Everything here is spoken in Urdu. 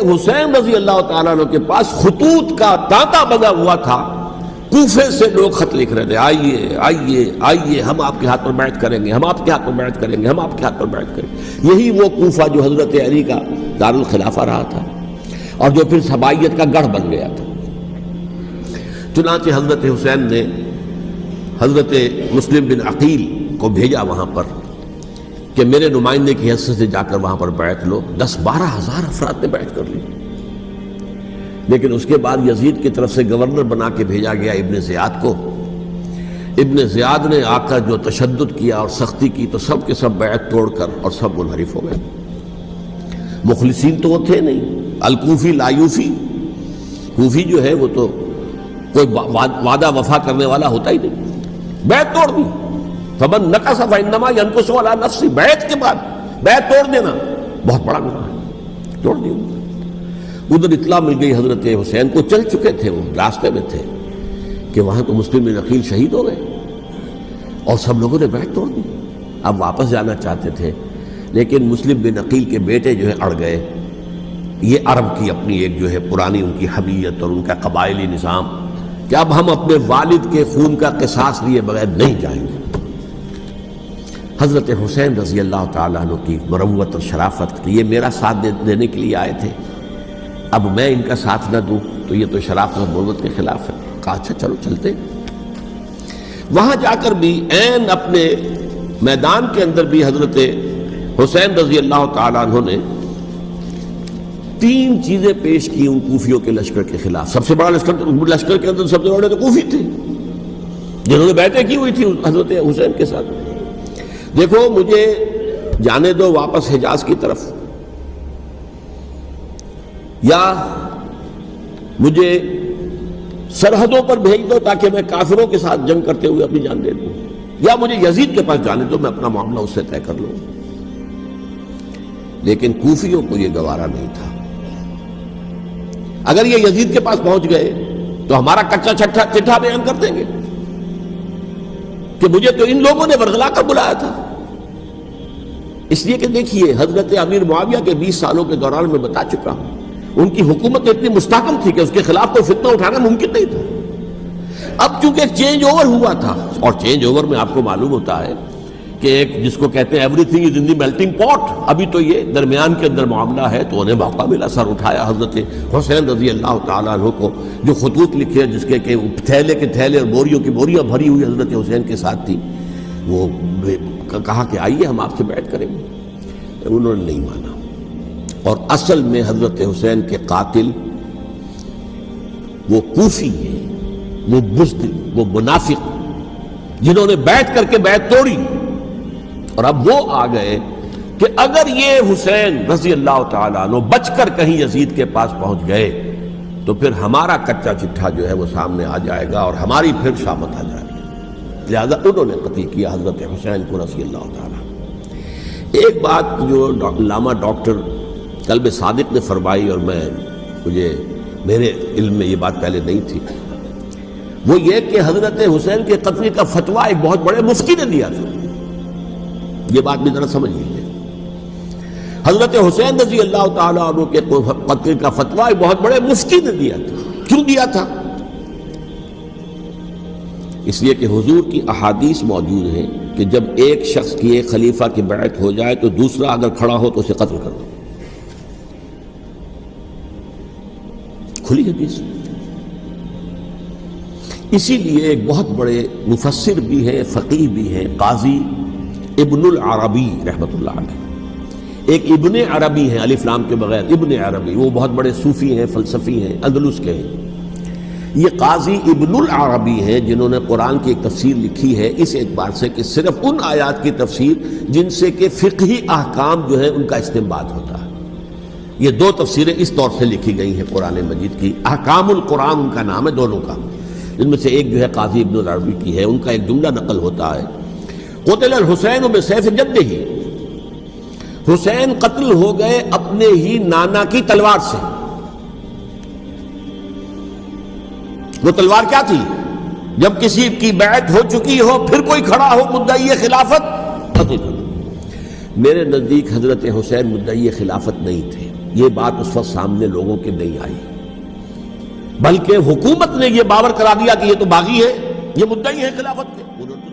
حسین رضی اللہ تعالیٰ عنہ کے پاس خطوط کا تانتا بنا ہوا تھا، کوفے سے لوگ خط لکھ رہے تھے، آئیے آئیے آئیے، ہم آپ کے ہاتھ پر بیعت کریں گے، ہم آپ کے ہاتھ پر بیعت کریں گے، ہم آپ کے ہاتھ پر بیعت کریں گے۔ یہی وہ کوفہ جو حضرت علی کا دارالخلافہ رہا تھا اور جو پھر سبائیت کا گڑھ بن گیا تھا۔ چنانچہ حضرت حسین نے حضرت مسلم بن عقیل کو بھیجا وہاں پر کہ میرے نمائندے کی حیثیت سے جا کر وہاں پر بیعت لو۔ 10-12 ہزار افراد نے بیعت کر لی، لیکن اس کے بعد یزید کی طرف سے گورنر بنا کے بھیجا گیا ابن زیاد کو۔ ابن زیاد نے آ کر جو تشدد کیا اور سختی کی تو سب کے سب بیعت توڑ کر اور سب منحرف ہو گئے۔ مخلصین تو وہ تھے نہیں، الکوفی لایوفی، کوفی جو ہے وہ تو کوئی وعدہ وفا کرنے والا ہوتا ہی نہیں، بیعت توڑ دی۔ فمن نقص فانما ينقص على نفسه، بیعت کے بعد بیعت توڑ دینا بہت بڑا گناہ ہے، توڑ دی۔ ادھر اطلاع مل گئی حضرت حسین کو، چل چکے تھے، وہ راستے میں تھے کہ وہاں تو مسلم بن عقیل شہید ہو گئے اور سب لوگوں نے بیعت توڑ دی۔ اب واپس جانا چاہتے تھے لیکن مسلم بن عقیل کے بیٹے جو ہے اڑ گئے۔ یہ عرب کی اپنی ایک جو ہے پرانی ان کی حمیت اور ان کا قبائلی نظام کہ اب ہم اپنے والد کے خون کا قصاص لیے بغیر نہیں جائیں گے۔ حضرت حسین رضی اللہ تعالیٰ عنہ کی مروت اور شرافت، یہ میرا ساتھ دینے کے لیے آئے تھے، اب میں ان کا ساتھ نہ دوں تو یہ تو شرافت اور مروت کے خلاف ہے۔ کہا اچھا چلو چلتے۔ وہاں جا کر بھی عین اپنے میدان کے اندر بھی حضرت حسین رضی اللہ تعالیٰ عنہ نے 3 چیزیں پیش کی ان کوفیوں کے لشکر کے خلاف۔ سب سے بڑا لشکر کے اندر سب سے بڑے تو کوفی تھے جنہوں نے بیعتیں کی ہوئی تھی حضرت حسین کے ساتھ۔ دیکھو مجھے جانے دو واپس حجاز کی طرف، یا مجھے سرحدوں پر بھیج دو تاکہ میں کافروں کے ساتھ جنگ کرتے ہوئے اپنی جان دے دوں، یا مجھے یزید کے پاس جانے دو، میں اپنا معاملہ اس سے طے کر لوں۔ لیکن کوفیوں کو یہ گوارا نہیں تھا۔ اگر یہ یزید کے پاس پہنچ گئے تو ہمارا کچا چٹھا بیان کر دیں گے کہ مجھے تو ان لوگوں نے برگلا کر بلایا تھا۔ اس لیے کہ دیکھیے حضرت امیر معاویہ کے 20 سالوں کے دوران میں بتا چکا ہوں، ان کی حکومت اتنی مستحکم تھی کہ اس کے خلاف کوئی فتنہ اٹھانا ممکن نہیں تھا۔ اب چونکہ ایک چینج اوور ہوا تھا، اور چینج اوور میں آپ کو معلوم ہوتا ہے کہ ایک جس کو کہتے ہیں every thing is in the melting پاٹ، ابھی تو یہ درمیان کے اندر معاملہ ہے، تو انہیں موقع ملا، سر اٹھایا حضرت حسین رضی اللہ تعالیٰ عنہ کو، جو خطوط لکھے جس کے کہ تھیلے کے تھیلے اور بوریوں کی بوریاں بھری ہوئی حضرت حسین کے ساتھ تھی، وہ کہا کہ آئیے ہم آپ سے بیعت کریں گے۔ انہوں نے نہیں مانا، اور اصل میں حضرت حسین کے قاتل وہ کوفی ہیں، وہ بزدل، وہ منافق، جنہوں نے بیعت کر کے بیعت توڑی۔ اور اب وہ آ گئے کہ اگر یہ حسین رضی اللہ تعالیٰ عنہ بچ کر کہیں یزید کے پاس پہنچ گئے تو پھر ہمارا کچا چٹھا جو ہے وہ سامنے آ جائے گا اور ہماری پھر شامت آ جائے گی۔ لہذا انہوں نے قتل کیا حضرت حسین کو رضی اللہ تعالیٰ۔ ایک بات جو علامہ ڈاکٹر قلب صادق نے فرمائی، اور مجھے میرے علم میں یہ بات پہلے نہیں تھی، وہ یہ کہ حضرت حسین کے قتل کا فتویٰ ایک بہت بڑے مفتی نے دیا تھا۔ یہ بات بھی ذرا سمجھ لیجیے، حضرت حسین رضی اللہ تعالیٰ عنہ کے قتل کا فتویٰ ایک بہت بڑے مفتی نے دیا تھا۔ کیوں دیا تھا؟ اس لیے کہ حضور کی احادیث موجود ہیں کہ جب ایک شخص کی ایک خلیفہ کی بیعت ہو جائے تو دوسرا اگر کھڑا ہو تو اسے قتل کر دو، کھلی حدیث۔ اسی لیے ایک بہت بڑے مفسر بھی ہیں، فقیہ بھی ہیں، قاضی ابن العربی رحمۃ اللہ علیہ، ایک ابن عربی ہیں الف لام کے بغیر، ابن عربی، وہ بہت بڑے صوفی ہیں، فلسفی ہیں، اندلس کے ہیں۔ یہ قاضی ابن العربی ہیں جنہوں نے قرآن کی ایک تفسیر لکھی ہے اس اعتبار سے کہ صرف ان آیات کی تفسیر جن سے کہ فقہی احکام جو ہے ان کا استنباط ہوتا ہے۔ یہ 2 تفسیریں اس طور سے لکھی گئی ہیں قرآن مجید کی، احکام القرآن ان کا نام ہے دونوں کا، جن میں سے ایک جو ہے قاضی ابن العربی کی ہے۔ ان کا ایک جملہ نقل ہوتا ہے، قتل الحسین بسیف جدہ، حسین قتل ہو گئے اپنے ہی نانا کی تلوار سے۔ وہ تلوار کیا تھی؟ جب کسی کی بیعت ہو چکی ہو پھر کوئی کھڑا ہو مدعی خلافت، قتل کر دو۔ میرے نزدیک حضرت حسین مدعی خلافت نہیں تھے، یہ بات اس وقت سامنے لوگوں کے نہیں آئی، بلکہ حکومت نے یہ باور کرا دیا کہ یہ تو باغی ہے، یہ مدعی ہے خلافت کے، انہوں نے